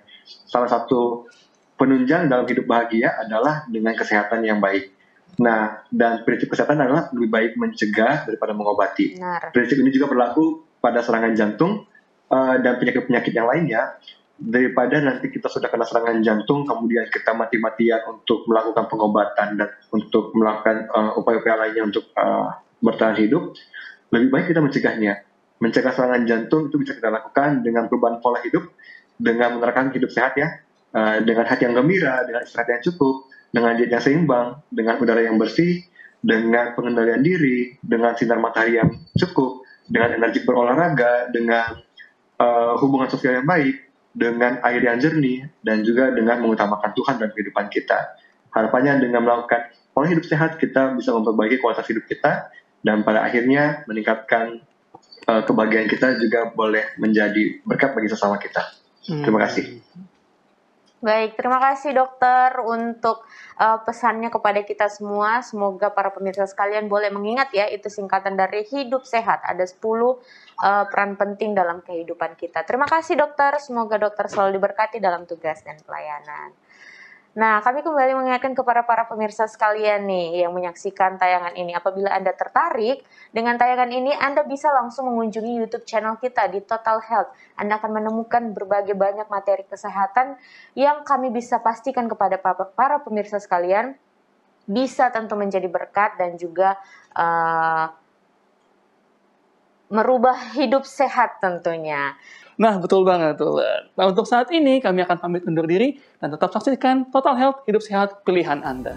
Salah satu penunjang dalam hidup bahagia adalah dengan kesehatan yang baik. Nah, dan prinsip kesehatan adalah lebih baik mencegah daripada mengobati. Prinsip ini juga berlaku pada serangan jantung dan penyakit-penyakit yang lainnya. Daripada nanti kita sudah kena serangan jantung, kemudian kita mati-matian untuk melakukan pengobatan dan untuk melakukan upaya-upaya lainnya untuk bertahan hidup, lebih baik kita mencegahnya. Mencegah serangan jantung itu bisa kita lakukan dengan perubahan pola hidup, dengan menerapkan hidup sehat ya, dengan hati yang gembira, dengan istirahat yang cukup, dengan diet yang seimbang, dengan udara yang bersih, dengan pengendalian diri, dengan sinar matahari yang cukup, dengan energi berolahraga, dengan hubungan sosial yang baik, dengan air yang jernih, dan juga dengan mengutamakan Tuhan dalam kehidupan kita. Harapannya dengan melakukan pola hidup sehat, kita bisa memperbaiki kualitas hidup kita, dan pada akhirnya meningkatkan kebahagiaan kita, juga boleh menjadi berkat bagi sesama kita. Terima kasih.
Baik, terima kasih dokter untuk pesannya kepada kita semua. Semoga para pemirsa sekalian boleh mengingat ya, itu singkatan dari hidup sehat. Ada 10 peran penting dalam kehidupan kita. Terima kasih dokter, semoga dokter selalu diberkati dalam tugas dan pelayanan. Nah, kami kembali mengingatkan kepada para pemirsa sekalian nih yang menyaksikan tayangan ini. Apabila Anda tertarik dengan tayangan ini, Anda bisa langsung mengunjungi YouTube channel kita di Total Health. Anda akan menemukan berbagai banyak materi kesehatan yang kami bisa pastikan kepada para pemirsa sekalian bisa tentu menjadi berkat dan juga merubah hidup sehat tentunya.
Nah, betul banget, betul. Nah, untuk saat ini kami akan pamit undur diri dan tetap saksikan Total Health, hidup sehat pilihan Anda.